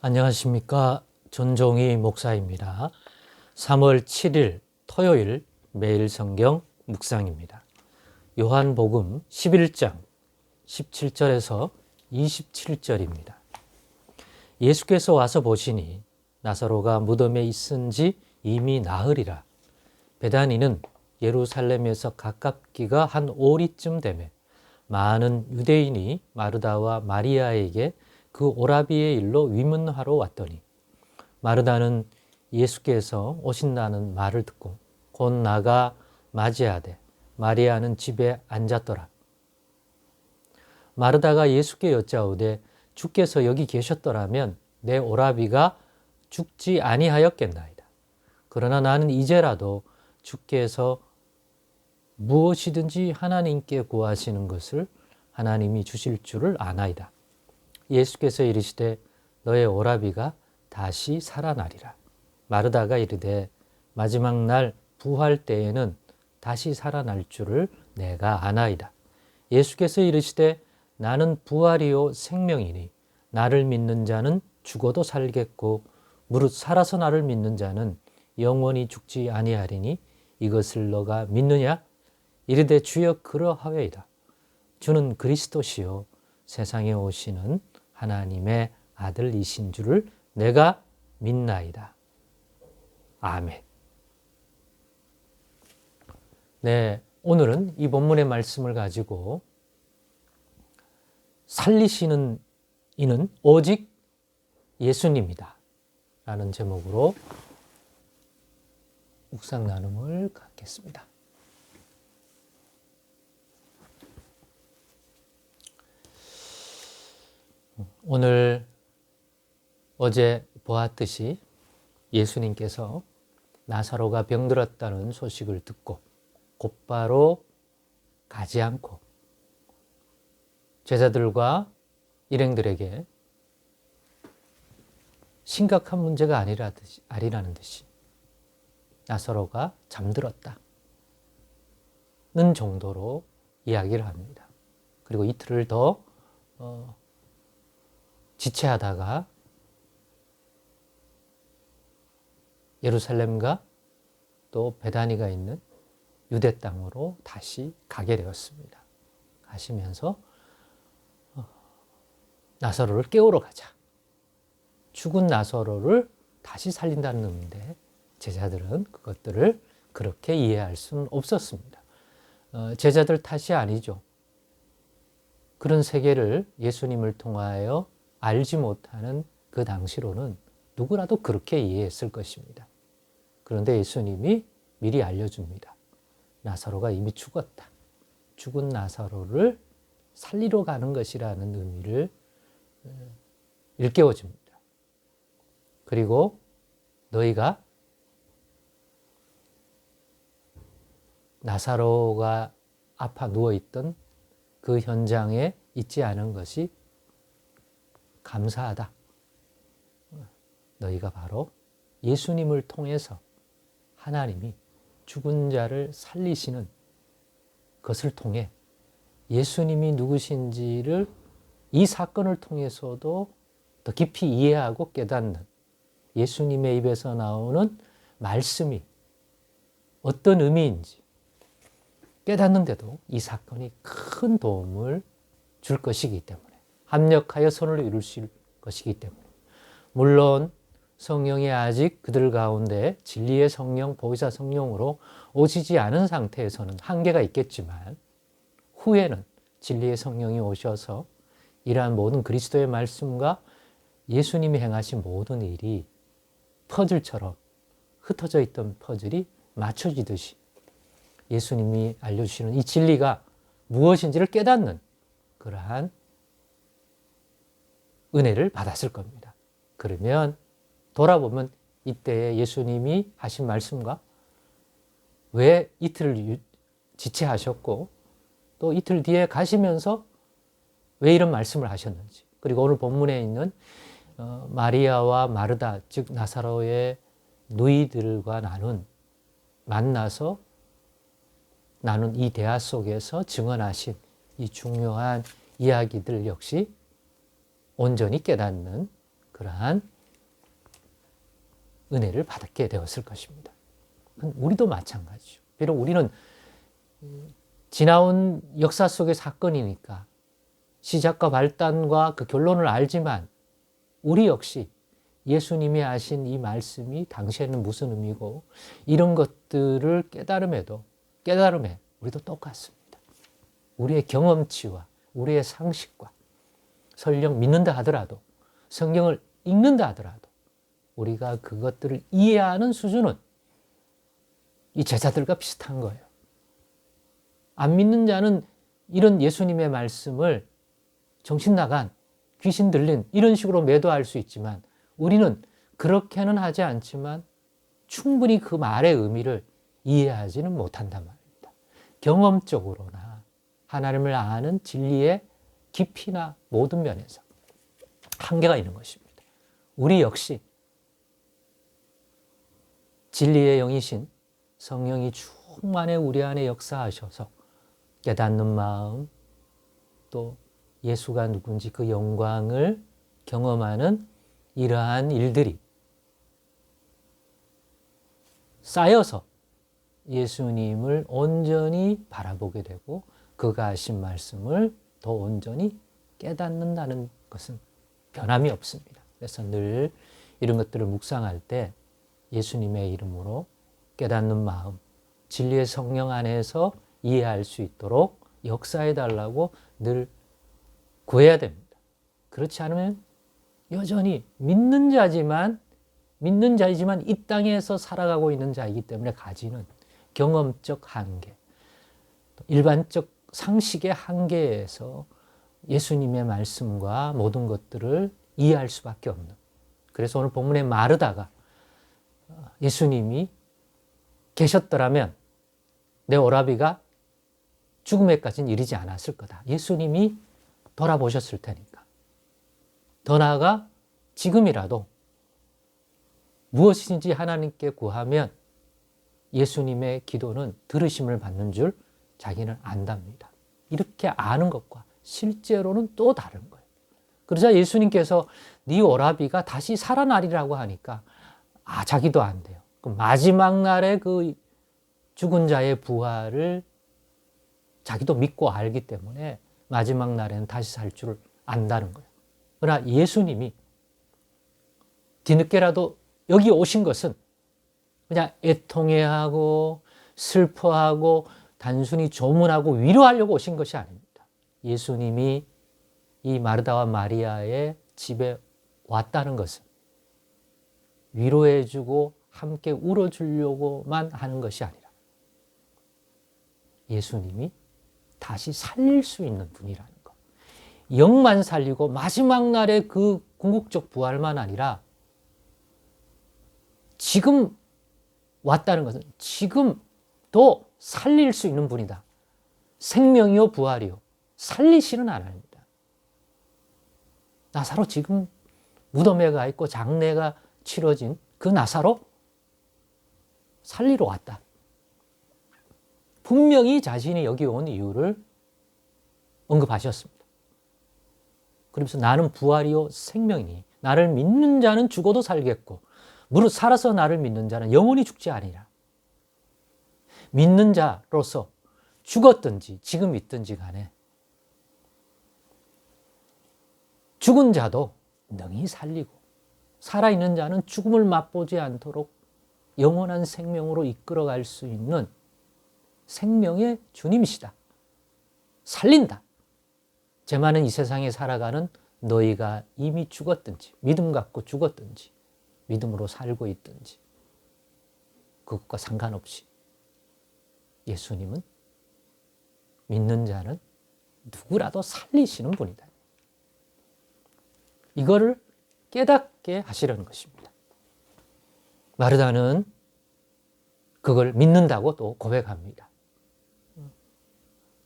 안녕하십니까. 전종희 목사입니다. 3월 7일 토요일 매일 성경 묵상입니다. 요한복음 11장 17절에서 27절입니다. 예수께서 와서 보시니 나사로가 무덤에 있은지 이미 나흘이라. 베다니는 예루살렘에서 가깝기가 한 오리쯤 되매 많은 유대인이 마르다와 마리아에게 그 오라비의 일로 위문하러 왔더니 마르다는 예수께서 오신다는 말을 듣고 곧 나가 맞이하되 마리아는 집에 앉았더라. 마르다가 예수께 여짜오되 주께서 여기 계셨더라면 내 오라비가 죽지 아니하였겠나이다. 그러나 나는 이제라도 주께서 무엇이든지 하나님께 구하시는 것을 하나님이 주실 줄을 아나이다. 예수께서 이르시되 너의 오라비가 다시 살아나리라. 마르다가 이르되 마지막 날 부활 때에는 다시 살아날 줄을 내가 아나이다. 예수께서 이르시되 나는 부활이요 생명이니 나를 믿는 자는 죽어도 살겠고 무릇 살아서 나를 믿는 자는 영원히 죽지 아니하리니 이것을 너가 믿느냐? 이르되 주여 그러하외이다. 주는 그리스도시요 세상에 오시는 하나님의 아들이신 줄을 내가 믿나이다. 아멘. 네, 오늘은 이 본문의 말씀을 가지고 살리시는 이는 오직 예수님이다 라는 제목으로 묵상 나눔을 갖겠습니다. 오늘 어제 보았듯이 예수님께서 나사로가 병들었다는 소식을 듣고 곧바로 가지 않고 제자들과 일행들에게 심각한 문제가 아니라는 듯이 나사로가 잠들었다는 정도로 이야기를 합니다. 그리고 이틀을 더 지체하다가 예루살렘과 또 베다니가 있는 유대 땅으로 다시 가게 되었습니다. 가시면서 나사로를 깨우러 가자. 죽은 나사로를 다시 살린다는 의미인데 제자들은 그것들을 그렇게 이해할 수는 없었습니다. 제자들 탓이 아니죠. 그런 세계를 예수님을 통하여 알지 못하는 그 당시로는 누구라도 그렇게 이해했을 것입니다. 그런데 예수님이 미리 알려줍니다. 나사로가 이미 죽었다. 죽은 나사로를 살리러 가는 것이라는 의미를 일깨워줍니다. 그리고 너희가 나사로가 아파 누워있던 그 현장에 있지 않은 것이 감사하다. 너희가 바로 예수님을 통해서 하나님이 죽은 자를 살리시는 것을 통해 예수님이 누구신지를 이 사건을 통해서도 더 깊이 이해하고 깨닫는 예수님의 입에서 나오는 말씀이 어떤 의미인지 깨닫는데도 이 사건이 큰 도움을 줄 것이기 때문에 합력하여 선을 이룰 것이기 때문에 물론 성령이 아직 그들 가운데 진리의 성령, 보혜사 성령으로 오시지 않은 상태에서는 한계가 있겠지만 후에는 진리의 성령이 오셔서 이러한 모든 그리스도의 말씀과 예수님이 행하신 모든 일이 퍼즐처럼 흩어져 있던 퍼즐이 맞춰지듯이 예수님이 알려주시는 이 진리가 무엇인지를 깨닫는 그러한 은혜를 받았을 겁니다. 그러면 돌아보면 이때에 예수님이 하신 말씀과 왜 이틀을 지체하셨고 또 이틀 뒤에 가시면서 왜 이런 말씀을 하셨는지 그리고 오늘 본문에 있는 마리아와 마르다 즉 나사로의 누이들과 만나서 나눈 이 대화 속에서 증언하신 이 중요한 이야기들 역시 온전히 깨닫는 그러한 은혜를 받게 되었을 것입니다. 우리도 마찬가지죠. 비록 우리는 지나온 역사 속의 사건이니까 시작과 발단과 그 결론을 알지만 우리 역시 예수님이 하신 이 말씀이 당시에는 무슨 의미고 이런 것들을 깨달음에 우리도 똑같습니다. 우리의 경험치와 우리의 상식과 설령 믿는다 하더라도 성경을 읽는다 하더라도 우리가 그것들을 이해하는 수준은 이 제자들과 비슷한 거예요. 안 믿는 자는 이런 예수님의 말씀을 정신 나간, 귀신 들린 이런 식으로 매도할 수 있지만 우리는 그렇게는 하지 않지만 충분히 그 말의 의미를 이해하지는 못한단 말입니다. 경험적으로나 하나님을 아는 진리의 깊이나 모든 면에서 한계가 있는 것입니다. 우리 역시 진리의 영이신 성령이 충만히 우리 안에 역사하셔서 깨닫는 마음, 또 예수가 누군지 그 영광을 경험하는 이러한 일들이 쌓여서 예수님을 온전히 바라보게 되고 그가 하신 말씀을 더 온전히 깨닫는다는 것은 변함이 없습니다. 그래서 늘 이런 것들을 묵상할 때 예수님의 이름으로 깨닫는 마음, 진리의 성령 안에서 이해할 수 있도록 역사해 달라고 늘 구해야 됩니다. 그렇지 않으면 여전히 믿는 자이지만 이 땅에서 살아가고 있는 자이기 때문에 가지는 경험적 한계, 일반적 상식의 한계에서 예수님의 말씀과 모든 것들을 이해할 수밖에 없는. 그래서 오늘 본문의 마르다가 예수님이 계셨더라면 내 오라비가 죽음에까지는 이르지 않았을 거다. 예수님이 돌아보셨을 테니까. 더 나아가 지금이라도 무엇이든지 하나님께 구하면 예수님의 기도는 들으심을 받는 줄 자기는 안답니다. 이렇게 아는 것과 실제로는 또 다른 거예요. 그러자 예수님께서 네 오라비가 다시 살아나리라고 하니까 자기도 안 돼요. 그럼 마지막 날에 그 죽은 자의 부활을 자기도 믿고 알기 때문에 마지막 날에는 다시 살 줄을 안다는 거예요. 그러나 예수님이 뒤늦게라도 여기 오신 것은 그냥 애통해하고 슬퍼하고 단순히 조문하고 위로하려고 오신 것이 아닙니다. 예수님이 이 마르다와 마리아의 집에 왔다는 것은 위로해주고 함께 울어주려고만 하는 것이 아니라 예수님이 다시 살릴 수 있는 분이라는 것. 영만 살리고 마지막 날에 그 궁극적 부활만 아니라 지금 왔다는 것은 지금도 살릴 수 있는 분이다. 생명이요 부활이요. 살리시는 하나님입니다. 나사로 지금 무덤에 가 있고 장례가 치러진 그 나사로 살리러 왔다. 분명히 자신이 여기 온 이유를 언급하셨습니다. 그러면서 나는 부활이요 생명이니 나를 믿는 자는 죽어도 살겠고 무릇 살아서 나를 믿는 자는 영원히 죽지 아니라. 믿는 자로서 죽었든지 지금 있든지 간에 죽은 자도 능히 살리고 살아있는 자는 죽음을 맛보지 않도록 영원한 생명으로 이끌어갈 수 있는 생명의 주님이시다. 살린다. 제 말은 이 세상에 살아가는 너희가 이미 죽었든지 믿음 갖고 죽었든지 믿음으로 살고 있든지 그것과 상관없이 예수님은 믿는 자는 누구라도 살리시는 분이다. 이거를 깨닫게 하시려는 것입니다. 마르다는 그걸 믿는다고 또 고백합니다.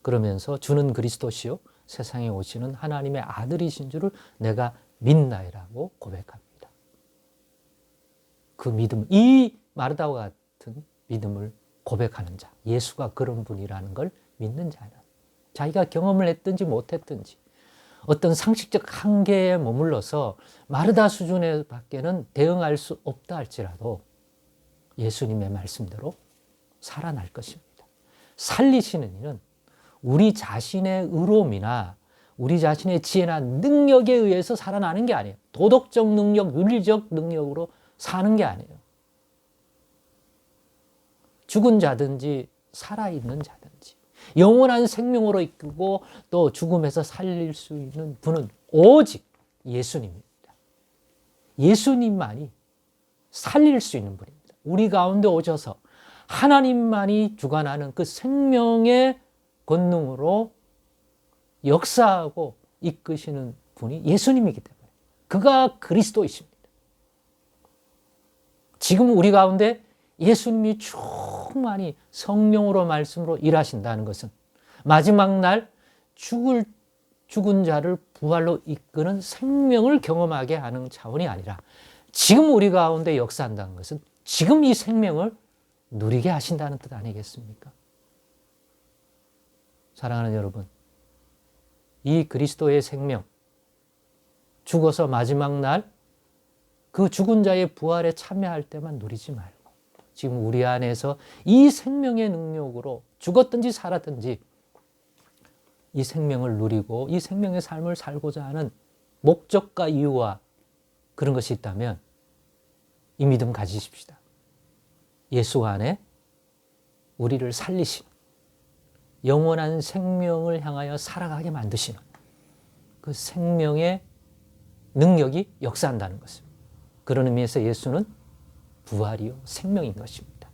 그러면서 주는 그리스도시요 세상에 오시는 하나님의 아들이신 줄을 내가 믿나이라고 고백합니다. 그 믿음, 이 마르다와 같은 믿음을 고백하는 자, 예수가 그런 분이라는 걸 믿는 자는 자기가 경험을 했든지 못했든지 어떤 상식적 한계에 머물러서 마르다 수준에 밖에는 대응할 수 없다 할지라도 예수님의 말씀대로 살아날 것입니다. 살리시는 이는 우리 자신의 의로움이나 우리 자신의 지혜나 능력에 의해서 살아나는 게 아니에요. 도덕적 능력, 윤리적 능력으로 사는 게 아니에요. 죽은 자든지 살아있는 자든지 영원한 생명으로 이끌고 또 죽음에서 살릴 수 있는 분은 오직 예수님입니다. 예수님만이 살릴 수 있는 분입니다. 우리 가운데 오셔서 하나님만이 주관하는 그 생명의 권능으로 역사하고 이끄시는 분이 예수님이기 때문에 그가 그리스도이십니다. 지금 우리 가운데 예수님이 충만히 성령으로 말씀으로 일하신다는 것은 마지막 날 죽은 자를 부활로 이끄는 생명을 경험하게 하는 차원이 아니라 지금 우리 가운데 역사한다는 것은 지금 이 생명을 누리게 하신다는 뜻 아니겠습니까? 사랑하는 여러분, 이 그리스도의 생명, 죽어서 마지막 날 그 죽은 자의 부활에 참여할 때만 누리지 말고 지금 우리 안에서 이 생명의 능력으로 죽었든지 살았든지 이 생명을 누리고 이 생명의 삶을 살고자 하는 목적과 이유와 그런 것이 있다면 이 믿음 가지십시다. 예수 안에 우리를 살리시는 영원한 생명을 향하여 살아가게 만드시는 그 생명의 능력이 역사한다는 것입니다. 그런 의미에서 예수는 부활이요 생명인 것입니다.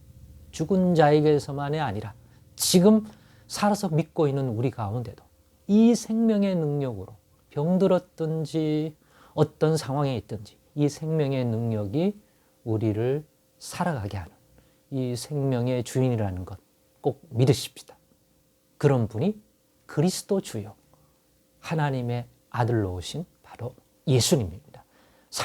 죽은 자에게서만이 아니라 지금 살아서 믿고 있는 우리 가운데도 이 생명의 능력으로 병들었든지 어떤 상황에 있든지 이 생명의 능력이 우리를 살아가게 하는 이 생명의 주인이라는 것 꼭 믿으십시다. 그런 분이 그리스도 주요 하나님의 아들로 오신 바로 예수님입니다.